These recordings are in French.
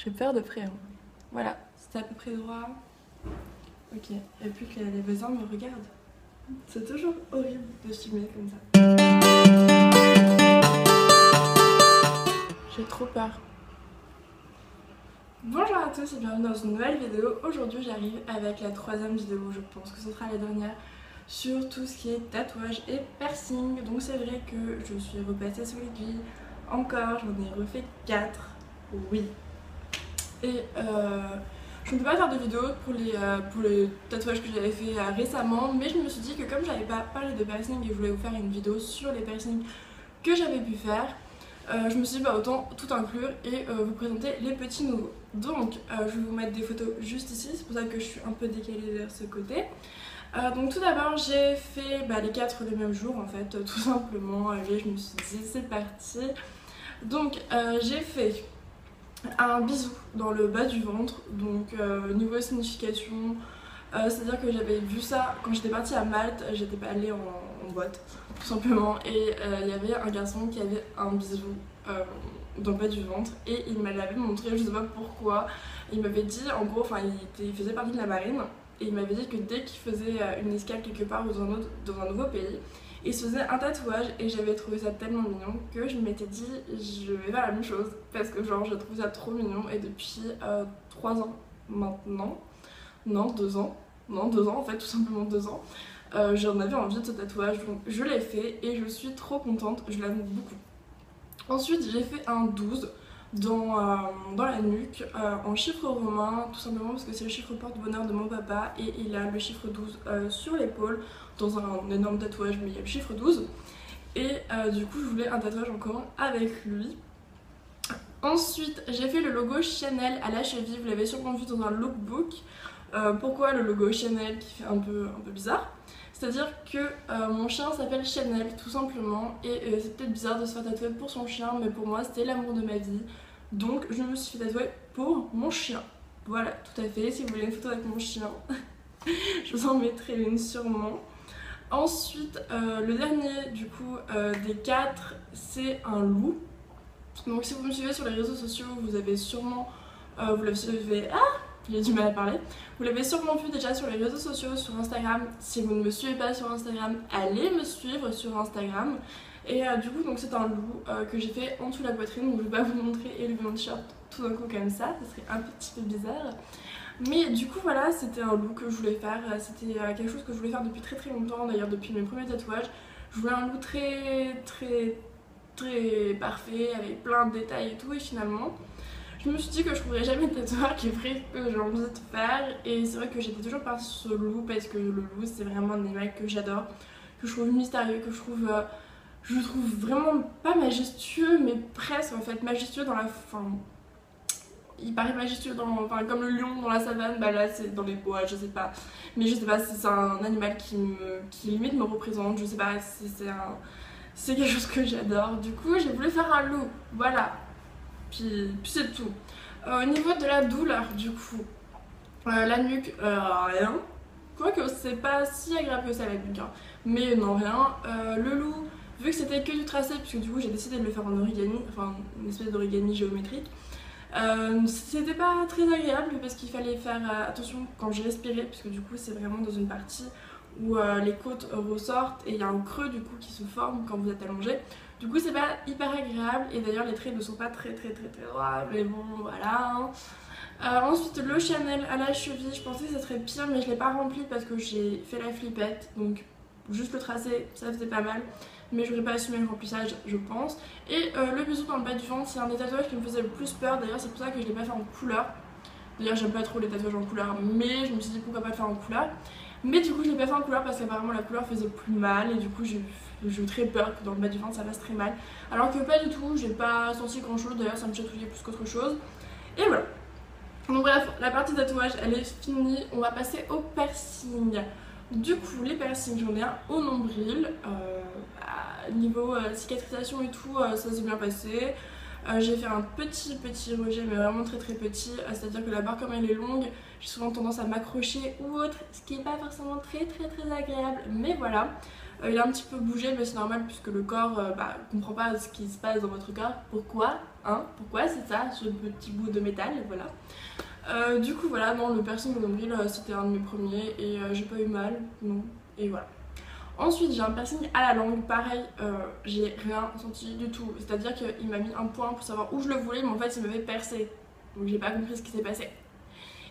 J'ai peur de près. Hein. Voilà, c'est à peu près droit. Ok, et puis que les voisins me regardent. C'est toujours horrible de filmer comme ça. J'ai trop peur. Bonjour à tous et bienvenue dans une nouvelle vidéo. Aujourd'hui j'arrive avec la troisième vidéo, je pense que ce sera la dernière, sur tout ce qui est tatouage et piercing. Donc c'est vrai que je suis repassée sous l'aiguille encore, j'en ai refait 4, oui. Et je ne peux pas faire de vidéo pour les tatouages que j'avais fait récemment, mais je me suis dit que comme j'avais pas parlé de piercing et je voulais vous faire une vidéo sur les piercings que j'avais pu faire, je me suis dit bah autant tout inclure et vous présenter les petits nouveaux. Donc je vais vous mettre des photos juste ici, c'est pour ça que je suis un peu décalée vers ce côté. Donc tout d'abord j'ai fait les 4 le même jour en fait, tout simplement. Allez, je me suis dit c'est parti. Donc j'ai fait un bisou dans le bas du ventre, donc niveau signification, c'est-à-dire que j'avais vu ça quand j'étais partie à Malte, j'étais pas allée en boîte tout simplement, et il y avait un garçon qui avait un bisou dans le bas du ventre et il me l'avait montré, je sais pas pourquoi. Il m'avait dit en gros, enfin il faisait partie de la marine et il m'avait dit que dès qu'il faisait une escale quelque part ou dans un nouveau pays, il se faisait un tatouage et j'avais trouvé ça tellement mignon que je m'étais dit je vais faire la même chose parce que genre je trouve ça trop mignon. Et depuis 3 ans maintenant, non 2 ans, non 2 ans en fait, tout simplement 2 ans, j'en avais envie de ce tatouage, donc je l'ai fait et je suis trop contente, je l'aime beaucoup. Ensuite j'ai fait un 12 dans la nuque en chiffre romain, tout simplement parce que c'est le chiffre porte-bonheur de mon papa et il a le chiffre 12 sur l'épaule dans un énorme tatouage, mais il y a le chiffre 12 et du coup je voulais un tatouage en commun avec lui. Ensuite j'ai fait le logo Chanel à la cheville, vous l'avez sûrement vu dans un lookbook. Pourquoi le logo Chanel qui fait un peu bizarre? C'est-à-dire que mon chien s'appelle Chanel tout simplement et c'est peut-être bizarre de se faire tatouer pour son chien, mais pour moi c'était l'amour de ma vie, donc je me suis fait tatouer pour mon chien. Voilà, tout à fait, si vous voulez une photo avec mon chien je vous en mettrai une sûrement. Ensuite le dernier du coup des 4 c'est un loup. Donc si vous me suivez sur les réseaux sociaux vous avez sûrement vous l'avez j'ai du mal à parler. Vous l'avez sûrement vu déjà sur les réseaux sociaux, sur Instagram. Si vous ne me suivez pas sur Instagram, allez me suivre sur Instagram. Et du coup, donc c'est un loup que j'ai fait en dessous de la poitrine. Donc je vais pas vous montrer et lever mon t-shirt tout d'un coup comme ça serait un petit peu bizarre. Mais du coup voilà, c'était un loup que je voulais faire. C'était quelque chose que je voulais faire depuis très longtemps, d'ailleurs depuis mes premiers tatouages. Je voulais un loup très parfait, avec plein de détails et tout, et finalement je me suis dit que je trouverais jamais de tatouage qui ferait ce que j'ai envie de faire. Et c'est vrai que j'étais toujours partie sur le loup parce que le loup c'est vraiment un animal que j'adore, que je trouve mystérieux, que je trouve vraiment pas majestueux mais presque en fait majestueux dans la fin. Il paraît majestueux enfin, comme le lion dans la savane, là c'est dans les bois, je sais pas. Mais je sais pas, c'est un animal qui limite me représente, je sais pas, c'est quelque chose que j'adore. Du coup j'ai voulu faire un loup, voilà. Puis c'est tout. Au niveau de la douleur, du coup, la nuque, rien. Quoique c'est pas si agréable que ça la nuque, hein. Mais non, rien. Le loup, vu que c'était que du tracé, puisque du coup j'ai décidé de le faire en origami, enfin une espèce d'origami géométrique, c'était pas très agréable parce qu'il fallait faire attention quand je respirais, puisque du coup c'est vraiment dans une partie où les côtes ressortent et il y a un creux du coup qui se forme quand vous êtes allongé. Du coup c'est pas hyper agréable et d'ailleurs les traits ne sont pas très droits, mais bon voilà. Ensuite le Chanel à la cheville, je pensais que ça serait pire mais je l'ai pas rempli parce que j'ai fait la flippette, donc juste le tracé ça faisait pas mal. Mais j'aurais pas assumé le remplissage je pense. Et le bisou dans le bas du ventre c'est un des tatouages qui me faisait le plus peur, d'ailleurs c'est pour ça que je l'ai pas fait en couleur. D'ailleurs j'aime pas trop les tatouages en couleur mais je me suis dit pourquoi pas le faire en couleur. Mais du coup je l'ai pas fait en couleur parce qu'apparemment la couleur faisait plus mal et du coup j'ai eu très peur que dans le bas du ventre ça fasse très mal. Alors que pas du tout, j'ai pas senti grand chose, d'ailleurs ça me chatouillait plus qu'autre chose. Et voilà. Donc bref, la partie tatouage elle est finie, on va passer au piercing. Du coup les piercings j'en ai un au nombril, niveau cicatrisation et tout ça s'est bien passé. J'ai fait un petit rejet mais vraiment très petit, c'est à dire que la barre comme elle est longue j'ai souvent tendance à m'accrocher ou autre, ce qui n'est pas forcément très agréable, mais voilà. Il a un petit peu bougé, mais c'est normal puisque le corps comprend pas ce qui se passe dans votre corps. Pourquoi hein? Pourquoi c'est ça, ce petit bout de métal, voilà. Du coup voilà, non, le piercing au nombril c'était un de mes premiers et j'ai pas eu mal, non, et voilà. Ensuite j'ai un piercing à la langue, pareil, j'ai rien senti du tout, c'est à dire qu'il m'a mis un point pour savoir où je le voulais, mais en fait il m'avait percé, donc j'ai pas compris ce qui s'est passé.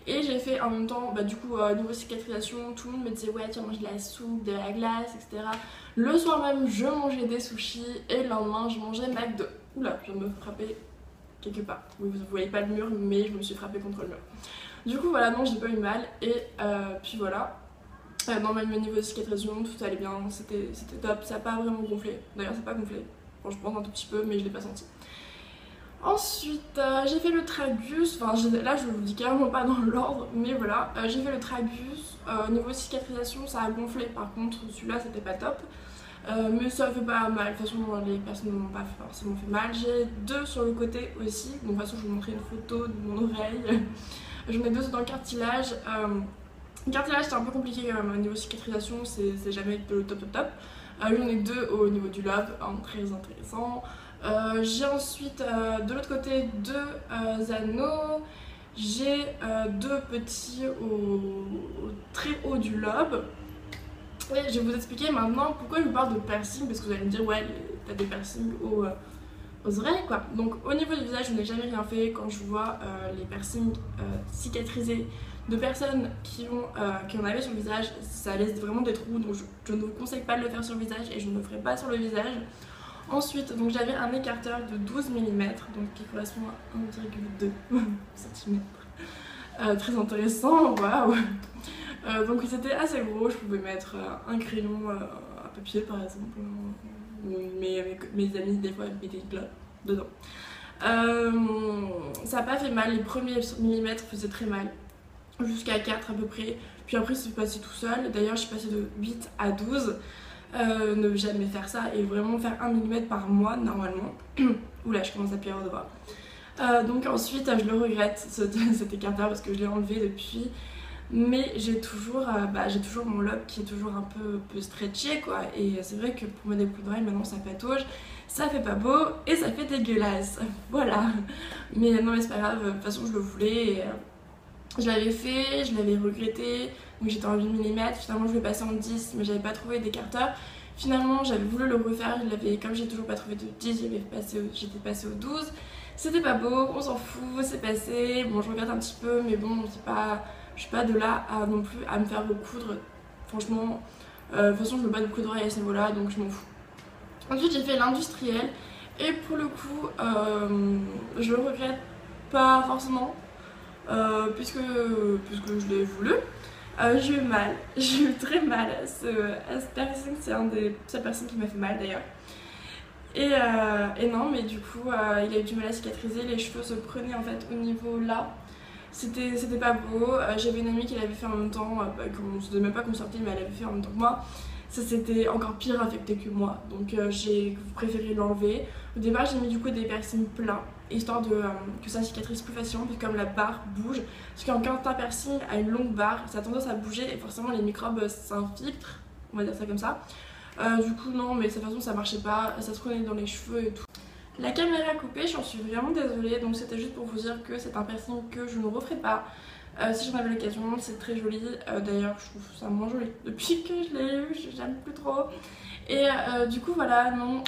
Et j'ai fait en même temps, du coup niveau cicatrisation, tout le monde me disait ouais tu vas manger de la soupe, de la glace, etc. Le soir même je mangeais des sushis et le lendemain je mangeais McDo. Oula, je viens de me frapper quelque part. Oui, vous voyez pas le mur, mais je me suis frappée contre le mur. Du coup voilà, non j'ai pas eu mal et puis voilà. Non, même au niveau de cicatrisation, tout allait bien, c'était top, ça n'a pas vraiment gonflé. D'ailleurs, ça n'a pas gonflé. Bon, je pense un tout petit peu, mais je l'ai pas senti. Ensuite, j'ai fait le tragus. Enfin, là, je vous dis carrément pas dans l'ordre, mais voilà. J'ai fait le tragus. Au niveau de cicatrisation, ça a gonflé. Par contre, celui-là, c'était pas top. Mais ça fait pas mal. De toute façon, les personnes ne m'ont pas forcément fait mal. J'ai 2 sur le côté aussi. Donc, de toute façon, je vais vous montrer une photo de mon oreille. J'en ai 2 dans le cartilage. Le cartilage c'est un peu compliqué quand même au niveau cicatrisation, c'est jamais le top. J'en ai 2 au niveau du lobe, très intéressant. J'ai ensuite de l'autre côté 2 anneaux. J'ai 2 petits au très haut du lobe. Et je vais vous expliquer maintenant pourquoi je vous parle de piercing, parce que vous allez me dire ouais t'as des piercings aux oreilles quoi. Donc au niveau du visage je n'ai jamais rien fait. Quand je vois les piercings cicatrisés de personnes qui en avaient sur le visage, ça laisse vraiment des trous, donc je ne vous conseille pas de le faire sur le visage et je ne le ferai pas sur le visage. Ensuite, donc j'avais un écarteur de 12 mm, donc qui correspond à 1,2 cm. Très intéressant, waouh. Donc c'était assez gros, je pouvais mettre un crayon à papier par exemple. Mes amis des fois mettaient une clope dedans. Ça n'a pas fait mal, les premiers millimètres faisaient très mal. Jusqu'à 4 à peu près, puis après c'est passé tout seul. D'ailleurs je suis passée de 8 à 12. Ne jamais faire ça et vraiment faire 1 mm par mois normalement. Oula, je commence à perdre de voix. Donc ensuite je le regrette cet écarteur parce que je l'ai enlevé depuis, mais j'ai toujours mon lobe qui est toujours un peu stretché quoi, et c'est vrai que pour mettre des boucles d'oreilles maintenant ça patauge, ça fait pas beau et ça fait dégueulasse. Voilà, mais non mais c'est pas grave, de toute façon je le voulais et, je l'avais fait, je l'avais regretté, donc j'étais en 8 mm, finalement je l'ai passé en 10 mais j'avais pas trouvé d'écarteur. Finalement j'avais voulu le refaire, comme j'ai toujours pas trouvé de 10, j'étais passée au 12. C'était pas beau, on s'en fout, c'est passé, bon je regrette un petit peu mais bon je suis pas de là non plus à me faire recoudre, franchement, de toute façon je me bats de beaucoup d'oreilles à ce niveau là donc je m'en fous. Ensuite j'ai fait l'industriel et pour le coup je le regrette pas forcément. Puisque je l'ai voulu. J'ai eu mal, j'ai eu très mal à ce piercing, c'est un des seules personnes qui m'a fait mal d'ailleurs. Et non, mais du coup, il a eu du mal à cicatriser, les cheveux se prenaient en fait au niveau là. C'était pas beau. J'avais une amie qui l'avait fait en même temps, on se disait même pas qu'on sortait, mais elle l'avait fait en même temps que moi. Ça c'était encore pire affecté que moi, donc j'ai préféré l'enlever. Au départ j'ai mis du coup des piercings pleins, histoire que ça cicatrise plus facilement, puis comme la barre bouge, parce qu'un piercing a une longue barre, ça a tendance à bouger et forcément les microbes s'infiltrent, on va dire ça comme ça. Du coup non, mais de toute façon ça marchait pas, ça se prenait dans les cheveux et tout. La caméra a coupé, j'en suis vraiment désolée, donc c'était juste pour vous dire que c'est un piercing que je ne referai pas. Si j'en avais l'occasion, c'est très joli. D'ailleurs, je trouve ça moins joli depuis que je l'ai eu, j'aime plus trop. Et du coup, voilà, non.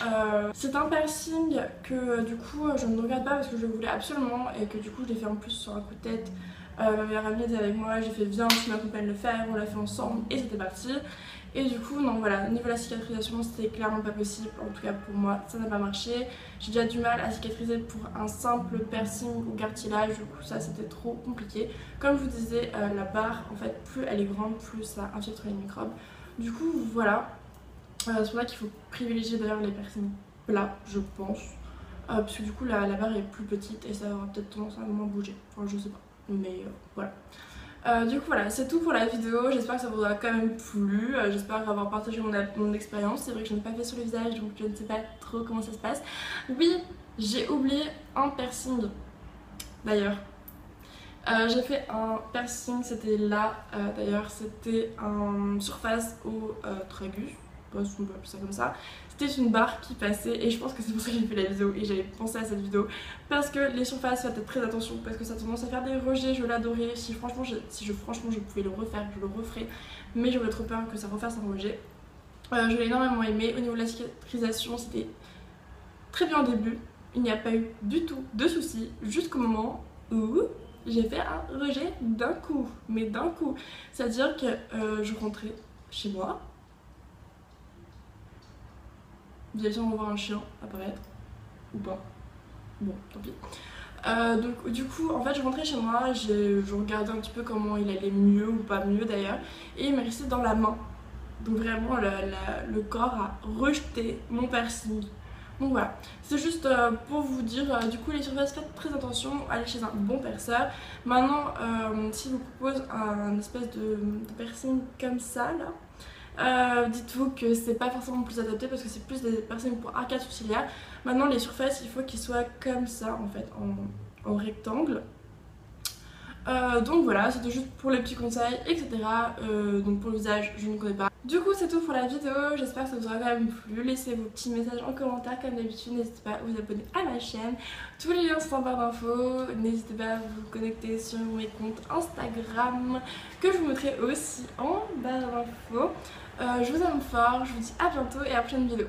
C'est un piercing que du coup je ne regarde pas parce que je voulais absolument et que du coup je l'ai fait en plus sur un coup de tête. Ma meilleure amie était avec moi, j'ai fait viens, tu m'accompagnes le faire, on l'a fait ensemble et c'était parti. Et du coup, non, voilà, au niveau de la cicatrisation, c'était clairement pas possible, en tout cas pour moi, ça n'a pas marché. J'ai déjà du mal à cicatriser pour un simple piercing ou cartilage, du coup ça c'était trop compliqué. Comme je vous disais, la barre, en fait, plus elle est grande, plus ça infiltre les microbes. Du coup, voilà, c'est pour ça qu'il faut privilégier d'ailleurs les piercings plats, je pense. Parce que du coup, la barre est plus petite et ça aura peut-être tendance à moins bouger, enfin je sais pas, mais voilà. Du coup voilà, c'est tout pour la vidéo, j'espère que ça vous aura quand même plu, j'espère avoir partagé mon expérience. C'est vrai que je n'ai pas fait sur le visage donc je ne sais pas trop comment ça se passe. Oui, j'ai oublié un piercing d'ailleurs. J'ai fait un piercing, c'était là d'ailleurs, c'était en surface au tragus. poste, on peut appeler ça comme ça. C'était une barre qui passait et je pense que c'est pour ça que j'ai fait la vidéo et j'avais pensé à cette vidéo parce que les surfaces, faites très attention parce que ça a tendance à faire des rejets. Je l'adorais, si franchement je pouvais le refaire, je le referais, mais j'aurais trop peur que ça refasse un rejet. Je l'ai énormément aimé. Au niveau de la cicatrisation, c'était très bien au début, il n'y a pas eu du tout de soucis jusqu'au moment où j'ai fait un rejet d'un coup, mais d'un coup, c'est à dire que je rentrais chez moi. Vous allez sûrement voir un chien apparaître, ou pas, bon tant pis. Donc du coup en fait je rentrais chez moi, je regardais un petit peu comment il allait mieux ou pas mieux d'ailleurs, et il m'est resté dans la main. Donc vraiment le corps a rejeté mon piercing. Donc voilà, c'est juste pour vous dire, du coup les surfaces, faites très attention, allez chez un bon perceur. Maintenant, s'il vous propose un espèce de piercing comme ça là, dites-vous que c'est pas forcément plus adapté parce que c'est plus des piercings pour arcade sourcilière. Maintenant les surfaces, il faut qu'ils soient comme ça en fait, en rectangle. Donc voilà, c'était juste pour les petits conseils, etc. Donc pour le visage, je ne connais pas. Du coup, c'est tout pour la vidéo. J'espère que ça vous aura quand même plu. Laissez vos petits messages en commentaire comme d'habitude. N'hésitez pas à vous abonner à ma chaîne. Tous les liens sont en barre d'infos. N'hésitez pas à vous connecter sur mes comptes Instagram que je vous mettrai aussi en barre d'infos. Je vous aime fort. Je vous dis à bientôt et à la prochaine vidéo.